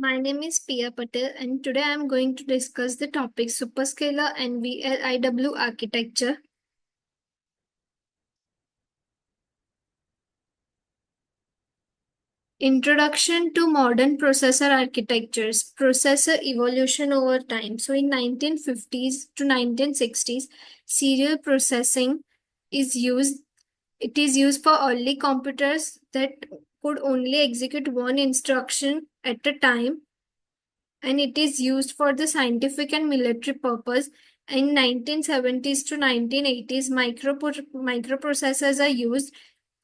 My name is Pia Patel, and today I am going to discuss the topic Superscalar and VLIW architecture. Introduction to modern processor architectures, processor evolution over time. So in 1950s to 1960s, serial processing is used. It is used for early computers that could only execute one instruction at a time, and it is used for the scientific and military purpose. In 1970s to 1980s, microprocessors are used,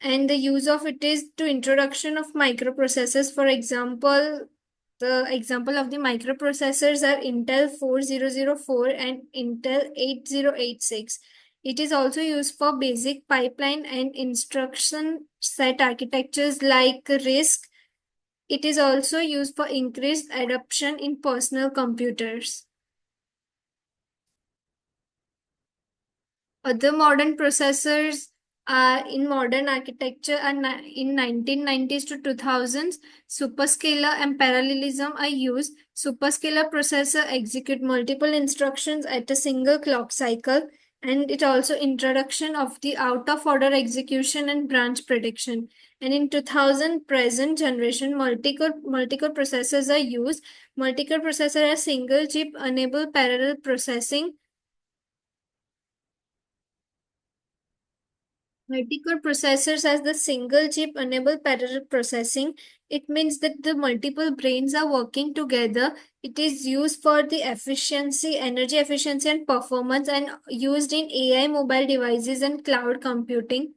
and the use of it is to introduction of microprocessors. For example, the example of the microprocessors are Intel 4004 and Intel 8086. It is also used for basic pipeline and instruction set architectures like RISC. It is also used for increased adoption in personal computers. Other modern processors in modern architecture are in 1990s to 2000s. Superscalar and parallelism are used. Superscalar processor execute multiple instructions at a single clock cycle, and it also introduction of the out of order execution and branch prediction. And in 2000 present generation, multi-core processors are used. Multi-core processor are single chip enable parallel processing. Multi-core processors as the single chip enable parallel processing. It means that the multiple brains are working together. It is used for the efficiency, energy efficiency and performance, and used in AI mobile devices and cloud computing.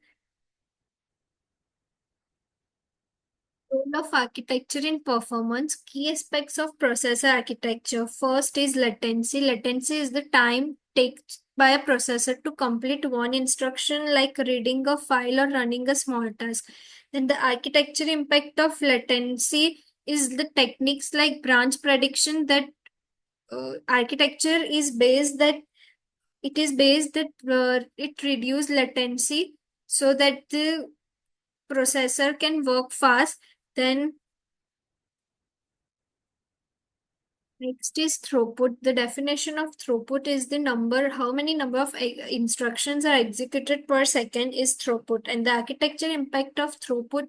Role of architecture in performance. Key aspects of processor architecture. First is latency. Latency is the time taken by a processor to complete one instruction, like reading a file or running a small task. Then the architecture impact of latency is the techniques like branch prediction, that architecture is based that it is based that it reduce latency so that the processor can work fast. Then next is throughput. The definition of throughput is the number, how many number of instructions are executed per second is throughput. And the architecture impact of throughput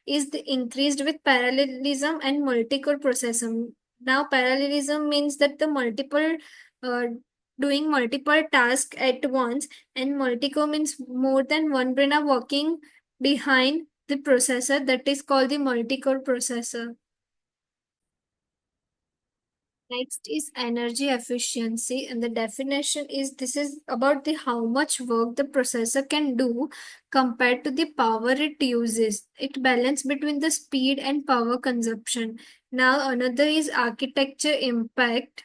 is the increased with parallelism and multi-core processing. Now, parallelism means that the multiple uh, doing multiple tasks at once, and multi-core means more than one brain are working behind the processor. That is called the multi-core processor. Next is energy efficiency, and the definition is this is about the how much work the processor can do compared to the power it uses. It balance between the speed and power consumption. Now another is architecture impact.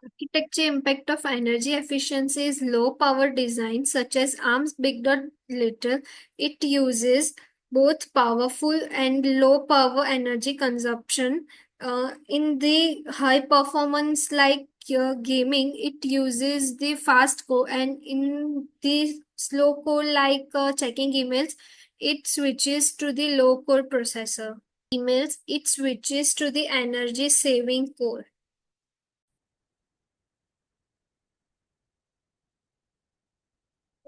Architecture impact of energy efficiency is low power design such as ARM's Big Dot Little. It uses both powerful and low power energy consumption. In the high performance like gaming, it uses the fast core, and in the slow core like checking emails, it switches to the low core processor. Emails, it switches to the energy saving core.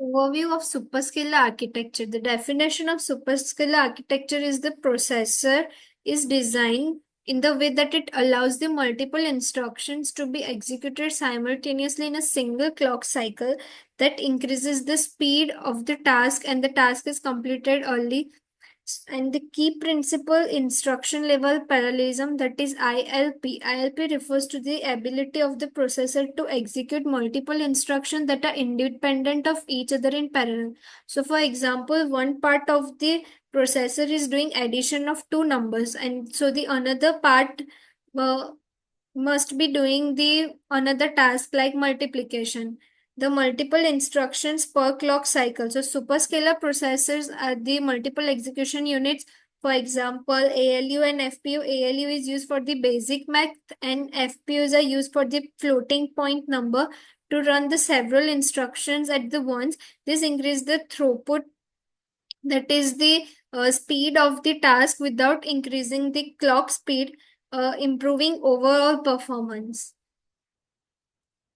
Overview of superscalar architecture. The definition of superscalar architecture is the processor is designed in the way that it allows the multiple instructions to be executed simultaneously in a single clock cycle that increases the speed of the task, and the task is completed early. And the key principle instruction level parallelism, that is ILP. ILP refers to the ability of the processor to execute multiple instructions that are independent of each other in parallel. So for example, one part of the processor is doing addition of two numbers, and so the another part uh, must be doing the another task like multiplication. The multiple instructions per clock cycle. So superscalar processors are the multiple execution units. For example, ALU and FPU. ALU is used for the basic math, and FPUs are used for the floating point number to run the several instructions at the once. This increases the throughput that is the speed of the task without increasing the clock speed, improving overall performance.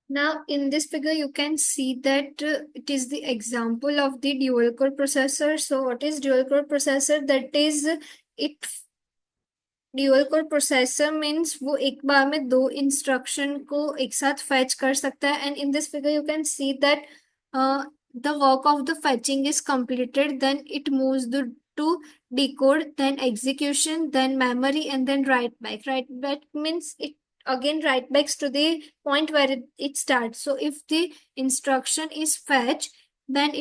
Now, in this figure, you can see that it is the example of the dual core processor. So, what is dual core processor? That is, it dual core processor means वो एक बार में दो instruction को एक साथ fetch कर सकता है and in this figure you can see that the work of the fetching is completed, then it moves to decode, then execution, then memory, and then write back. Write back means it again write backs to the point where it starts. So if the instruction is fetch, then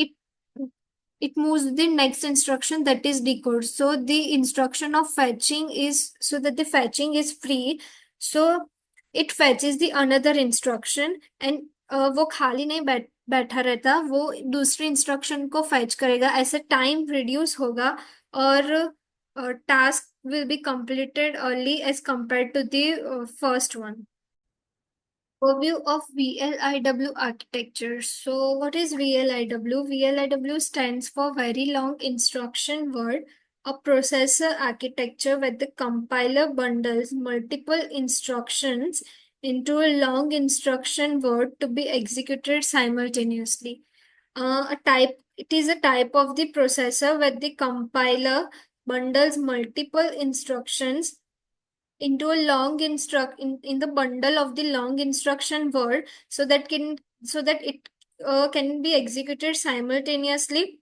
it moves the next instruction, that is decode. So the instruction of fetching is so that the fetching is free, so it fetches the another instruction and वो खाली नहीं बैठा रहता, वो दूसरे instruction को fetch करेगा, ऐसे टाइम रिड्यूस होगा और task will be completed early as compared to the first one. Overview of VLIW architecture. So, what is VLIW? VLIW stands for Very Long Instruction Word, a processor architecture where the compiler bundles multiple instructions into a long instruction word to be executed simultaneously. It is a type of the processor where the compiler bundles multiple instructions into a long in the bundle of the long instruction word so that it can be executed simultaneously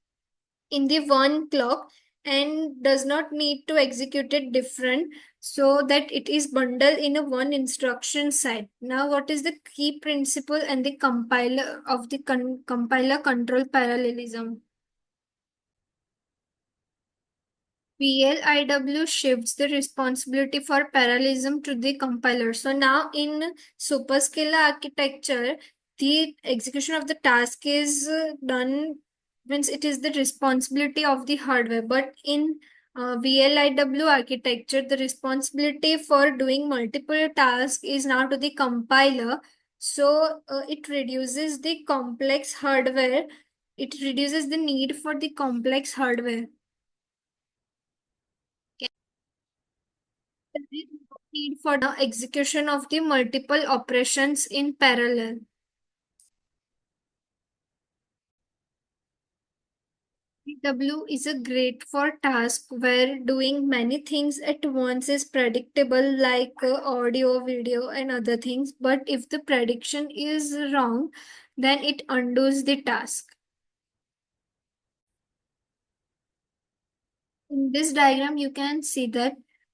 in the one clock and does not need to execute it different, so that it is bundled in a one instruction set. Now, what is the key principle and the compiler of the compiler control parallelism? VLIW shifts the responsibility for parallelism to the compiler. So now in Superscalar architecture, the execution of the task is done means it is the responsibility of the hardware. But in VLIW architecture, the responsibility for doing multiple tasks is now to the compiler. So it reduces the complex hardware. It reduces the need for the complex hardware. Need for the execution of the multiple operations in parallel. W is a great for task where doing many things at once is predictable, like audio, video, and other things. But if the prediction is wrong, then it undoes the task. In this diagram, you can see that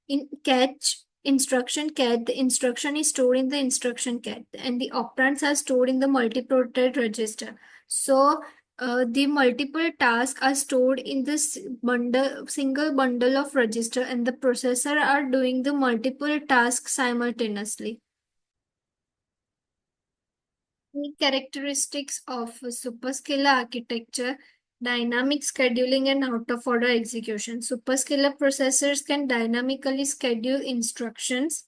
in catch, the instruction is stored in the instruction catch and the operands are stored in the multiplotted register. So the multiple tasks are stored in this single bundle of register, and the processor are doing the multiple tasks simultaneously. The characteristics of superscalar architecture: dynamic scheduling and out of order execution. Superscalar processors can dynamically schedule instructions,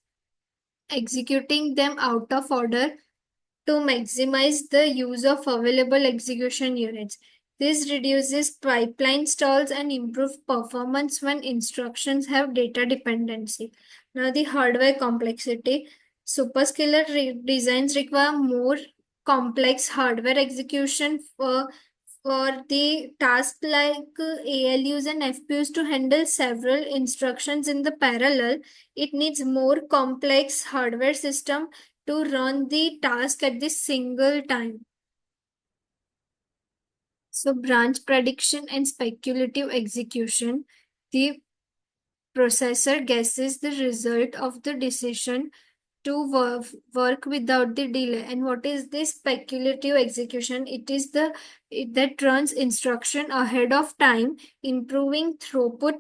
executing them out of order to maximize the use of available execution units. This reduces pipeline stalls and improves performance when instructions have data dependency. Now, the hardware complexity. Superscalar designs require more complex hardware execution for the task like ALUs and FPUs to handle several instructions in the parallel. It needs more complex hardware system to run the task at the single time. So branch prediction and speculative execution. The processor guesses the result of the decision to work without the delay. And what is this speculative execution? It is that runs instruction ahead of time, improving throughput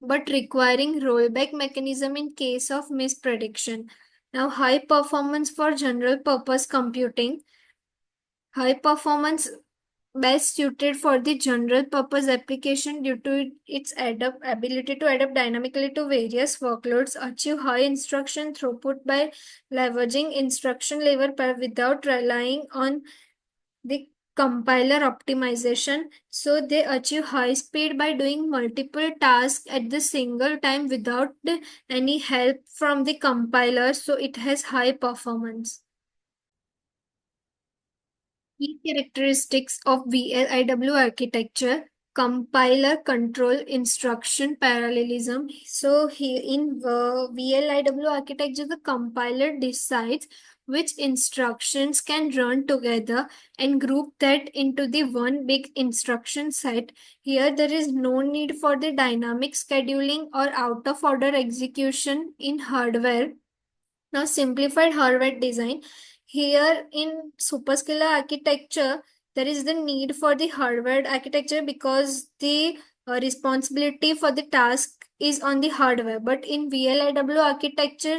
but requiring rollback mechanism in case of misprediction. Now, high performance for general purpose computing. High performance best suited for the general purpose application due to its ability to adapt dynamically to various workloads, achieve high instruction throughput by leveraging instruction level pair without relying on the compiler optimization. So they achieve high speed by doing multiple tasks at the single time without any help from the compiler. So it has high performance. Key characteristics of VLIW architecture: compiler control instruction parallelism. So here in VLIW architecture, the compiler decides which instructions can run together and group that into the one big instruction set. Here there is no need for the dynamic scheduling or out of order execution in hardware. Now, simplified hardware design. Here in superscalar architecture, there is the need for the hardware architecture because the responsibility for the task is on the hardware. But in VLIW architecture,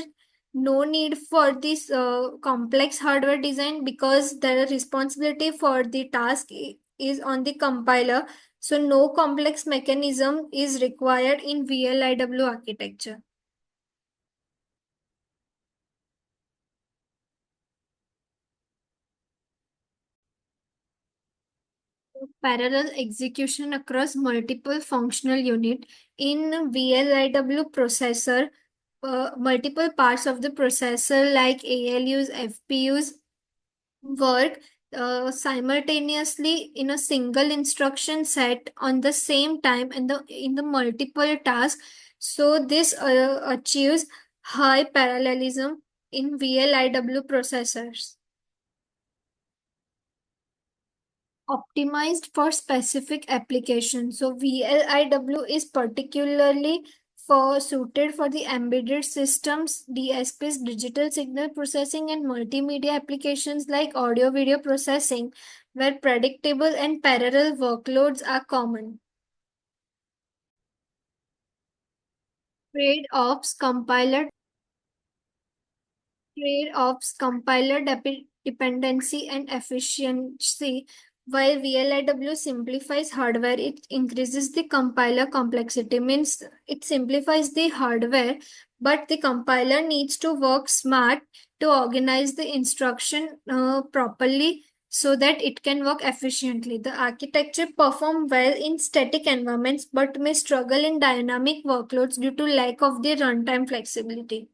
no need for this complex hardware design because the responsibility for the task is on the compiler. So no complex mechanism is required in VLIW architecture. Parallel execution across multiple functional unit. In VLIW processor, multiple parts of the processor like ALUs, FPUs work simultaneously in a single instruction set on the same time and in the multiple tasks. So this achieves high parallelism in VLIW processors. Optimized for specific applications. So VLIW is particularly for suited for the embedded systems, DSPs, digital signal processing, and multimedia applications like audio video processing, where predictable and parallel workloads are common. Trade-offs: compiler dependency and efficiency. While VLIW simplifies hardware, it increases the compiler complexity. Means it simplifies the hardware, but the compiler needs to work smart to organize the instruction properly so that it can work efficiently. The architecture perform well in static environments but may struggle in dynamic workloads due to lack of the runtime flexibility.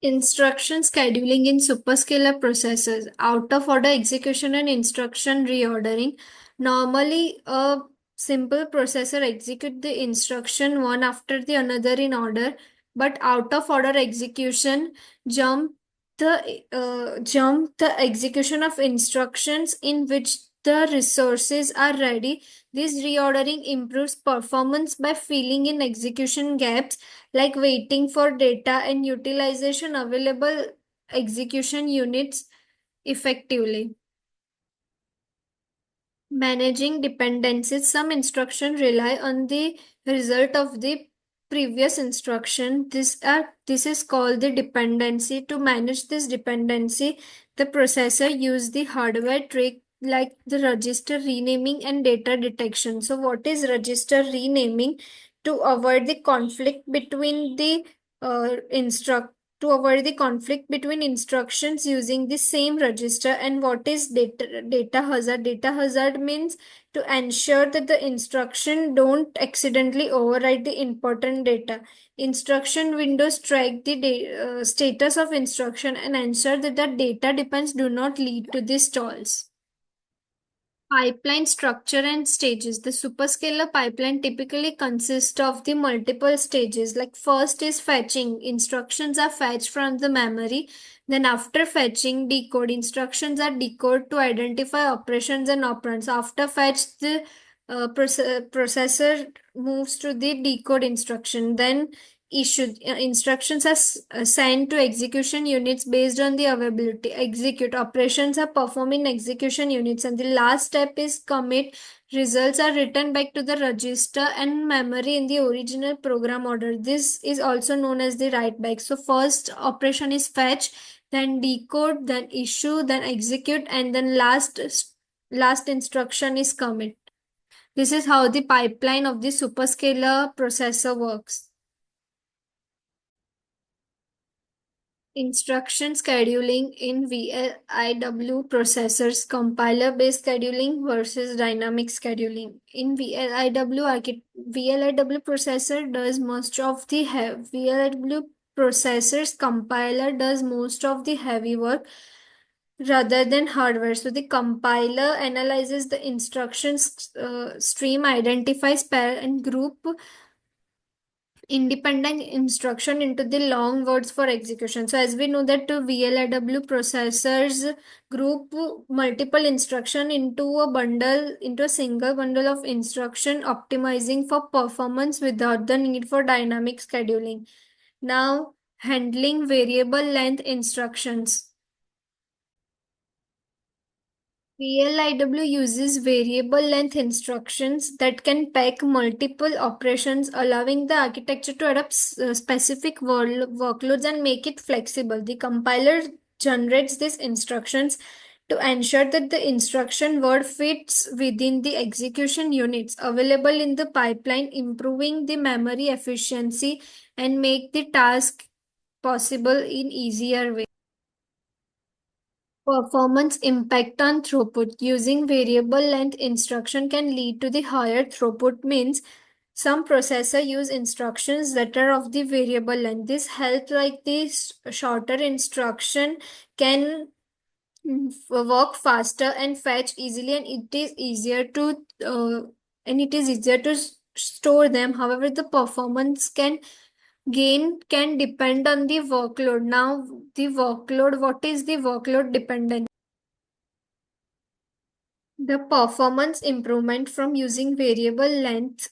Instruction scheduling in superscalar processors, out of order execution and instruction reordering. Normally, a simple processor execute the instruction one after the another in order, but out of order execution jump jump the execution of instructions in which the resources are ready. This reordering improves performance by filling in execution gaps like waiting for data and utilization available execution units effectively. Managing dependencies. Some instructions rely on the result of the previous instruction. This is called the dependency. To manage this dependency, the processor use the hardware trick like the register renaming and data detection. So what is register renaming? To avoid the conflict between the instruct to avoid the conflict between instructions using the same register. And what is data hazard? Data hazard means to ensure that the instruction don't accidentally overwrite the important data. Instruction windows track the status of instruction and ensure that the data depends do not lead to the stalls. Pipeline structure and stages. The superscalar pipeline typically consists of the multiple stages. Like first is fetching. Instructions are fetched from the memory. Then after fetching, decode. Instructions are decoded to identify operations and operands. After fetch, the processor moves to the decode instruction. Then issued instructions are sent to execution units based on the availability. Execute operations are performed in execution units, and the last step is commit. Results are written back to the register and memory in the original program order. This is also known as the write back. So first operation is fetch, then decode, then issue, then execute, and then last instruction is commit. This is how the pipeline of the superscalar processor works. Instruction scheduling in VLIW processors, compiler-based scheduling versus dynamic scheduling. In VLIW processor does most of the VLIW processors compiler does most of the heavy work rather than hardware. So the compiler analyzes the instructions stream, identifies pair and group independent instruction into the long words for execution. So as we know that VLIW processors group multiple instruction into a single bundle of instruction, optimizing for performance without the need for dynamic scheduling. Now, handling variable length instructions. VLIW uses variable length instructions that can pack multiple operations, allowing the architecture to adapt specific workloads and make it flexible. The compiler generates these instructions to ensure that the instruction word fits within the execution units available in the pipeline, improving the memory efficiency and make the task possible in easier way. Performance impact on throughput. Using variable length instruction can lead to the higher throughput means some processor use instructions that are of the variable length. This helps like this shorter instruction can work faster and fetch easily and it is easier to store them. However, the performance can gain can depend on the workload. Now, the workload, what is the workload dependent? The performance improvement from using variable length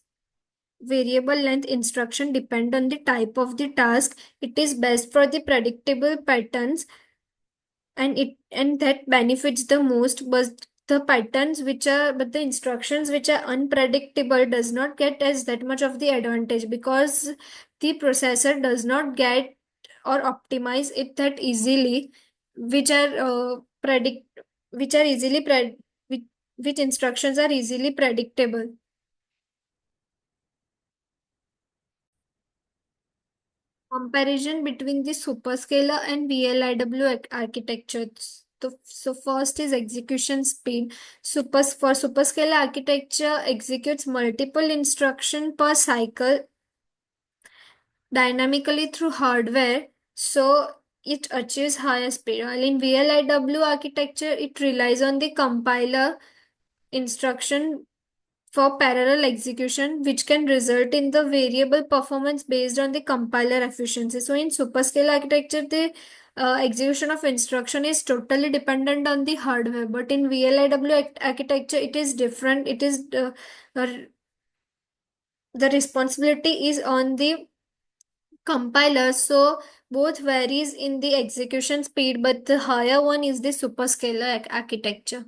instruction depend on the type of the task. It is best for the predictable patterns and that benefits the most, but the instructions which are unpredictable does not get as that much of the advantage because the processor does not get or optimize it that easily, which are predict which are easily which instructions are easily predictable. Comparison between the superscalar and VLIW architectures. So first is execution speed. For superscalar architecture executes multiple instruction per cycle dynamically through hardware, so it achieves higher speed. While in VLIW architecture, it relies on the compiler instruction for parallel execution, which can result in the variable performance based on the compiler efficiency. So, in superscale architecture, the execution of instruction is totally dependent on the hardware, but in VLIW architecture, it is different. Uh, the responsibility is on the compiler, so both varies in the execution speed, but the higher one is the superscalar architecture.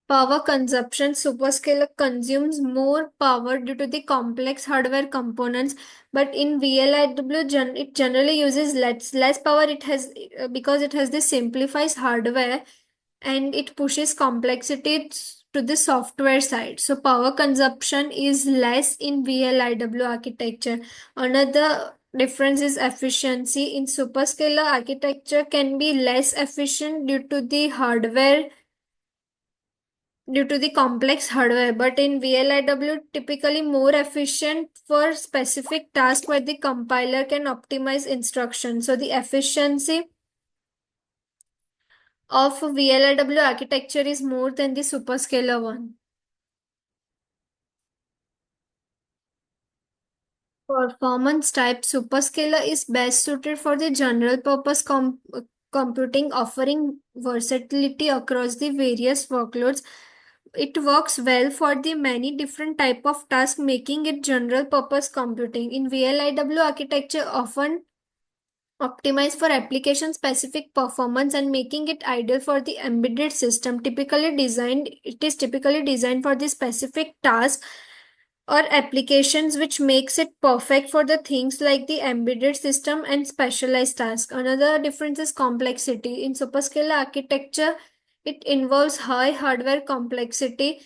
Power consumption. Superscalar consumes more power due to the complex hardware components, but in VLIW, it generally uses less power. It has because it has this simplifies hardware and it pushes complexity to the software side. So power consumption is less in VLIW architecture. Another difference is efficiency. In superscalar architecture can be less efficient due to the complex hardware, but in VLIW typically more efficient for specific tasks where the compiler can optimize instructions. So the efficiency of VLIW architecture is more than the superscalar one. Performance type. Superscalar is best suited for the general purpose computing, offering versatility across the various workloads. It works well for the many different type of tasks, making it general purpose computing. In VLIW architecture, often optimized for application specific performance and making it ideal for the embedded system. It is typically designed for the specific task or applications, which makes it perfect for the things like the embedded system and specialized tasks. Another difference is complexity. In superscalar architecture, it involves high hardware complexity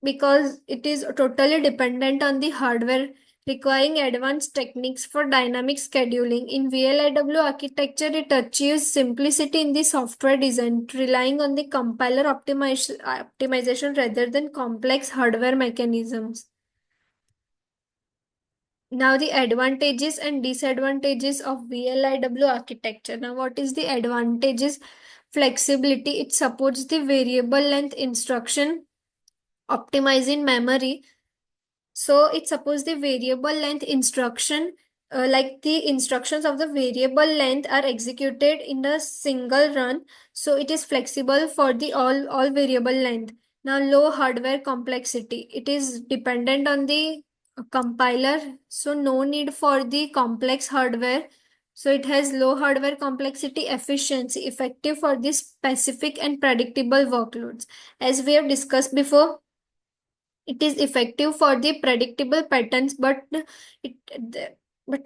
because it is totally dependent on the hardware requiring advanced techniques for dynamic scheduling. In VLIW architecture, it achieves simplicity in the software design, relying on the compiler optimization rather than complex hardware mechanisms. Now, the advantages and disadvantages of VLIW architecture. Now, what is the advantages? Flexibility. It supports the variable length instruction, optimizing memory. So it supports the variable length instruction, like the instructions of the variable length are executed in a single run. So it is flexible for the all variable length. Now, low hardware complexity. It is dependent on the compiler, so no need for the complex hardware. So it has low hardware complexity, efficiency, effective for the specific and predictable workloads. As we have discussed before, it is effective for the predictable patterns, but but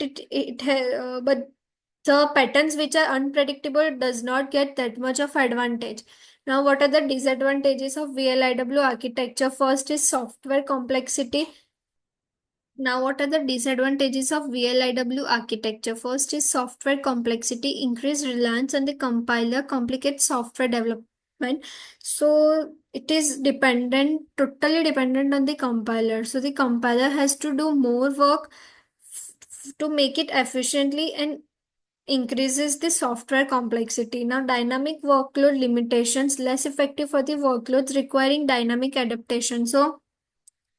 the patterns which are unpredictable does not get that much of advantage. Now, what are the disadvantages of VLIW architecture? First is software complexity. Now, what are the disadvantages of VLIW architecture? First is software complexity, increased reliance on the compiler, complicates software development. So it is totally dependent on the compiler. So the compiler has to do more work to make it efficiently and increases the software complexity. Now, dynamic workload limitations, less effective for the workloads requiring dynamic adaptation. So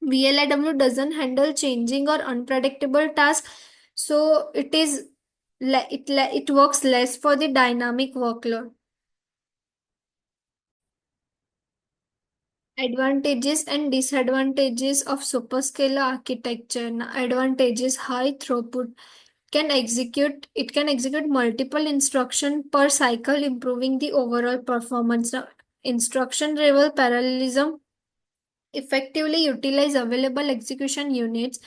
VLIW doesn't handle changing or unpredictable tasks, so it works less for the dynamic workload. Advantages and disadvantages of superscalar architecture. Now, advantages: high throughput, can execute multiple instruction per cycle, improving the overall performance. Now, instruction level parallelism, effectively utilize available execution units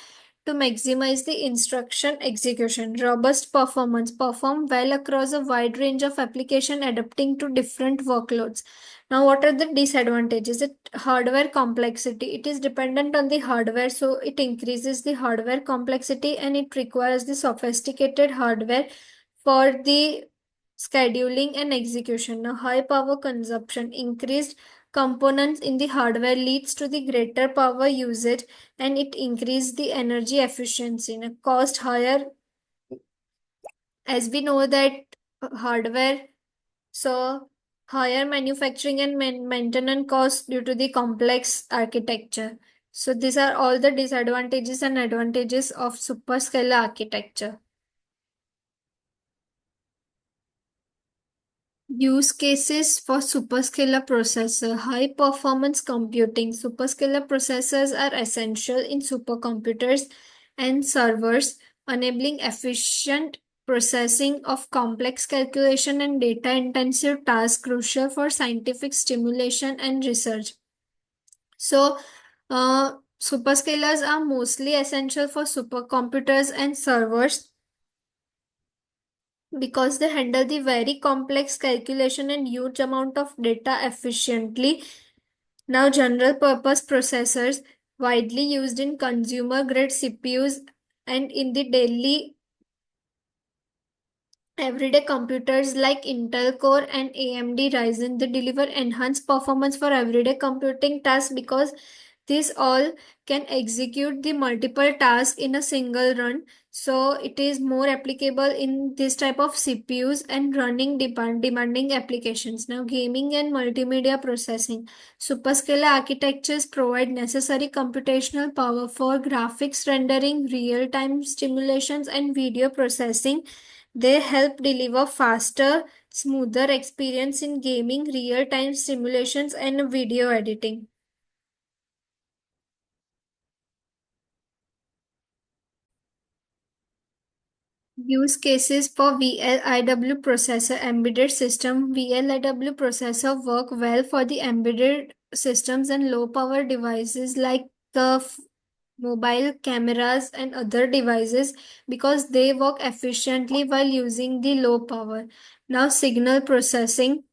to maximize the instruction execution. Robust performance, perform well across a wide range of application adapting to different workloads. Now, what are the disadvantages? It hardware complexity. It is dependent on the hardware, so it increases the hardware complexity and it requires the sophisticated hardware for the scheduling and execution. Now, high power consumption, increased components in the hardware leads to the greater power usage and it increases the energy efficiency. Now, cost higher, as we know that hardware, so higher manufacturing and maintenance costs due to the complex architecture. So these are all the disadvantages and advantages of superscalar architecture. Use cases for superscalar processor. High performance computing. Superscalar processors are essential in supercomputers and servers, enabling efficient processing of complex calculation and data intensive tasks crucial for scientific stimulation and research. So, superscalars are mostly essential for supercomputers and servers because they handle the very complex calculation and huge amount of data efficiently. Now, general purpose processors widely used in consumer grade CPUs and in the daily everyday computers like Intel Core and AMD Ryzen, they deliver enhanced performance for everyday computing tasks because these all can execute the multiple tasks in a single run. So it is more applicable in this type of CPUs and running demanding applications. Now, gaming and multimedia processing. Superscalar architectures provide necessary computational power for graphics rendering, real-time stimulations, and video processing. They help deliver faster, smoother experience in gaming, real-time simulations, and video editing. Use cases for VLIW processor embedded system. VLIW processor work well for the embedded systems and low power devices like the mobile cameras and other devices because they work efficiently while using the low power. Now, signal processing.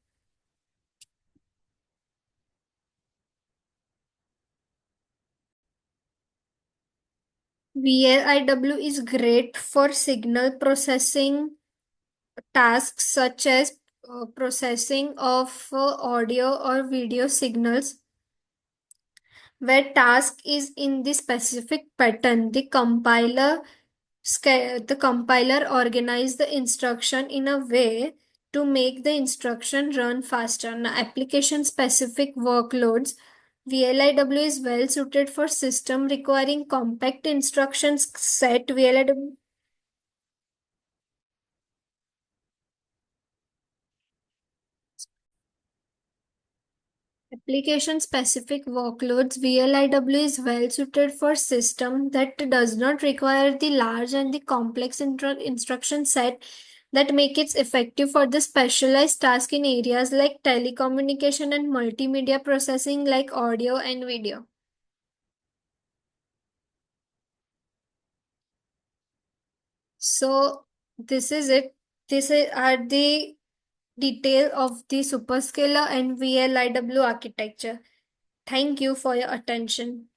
VLIW is great for signal processing tasks such as processing of audio or video signals where task is in the specific pattern. The compiler organize the instruction in a way to make the instruction run faster. Now, application specific workloads. VLIW is well suited for system requiring compact instructions set. VLIW application-specific workloads, VLIW is well suited for system that does not require the large and the complex instruction set that make it effective for the specialized task in areas like telecommunication and multimedia processing like audio and video. So this is it. Are the detail of the superscalar and VLIW architecture. Thank you for your attention.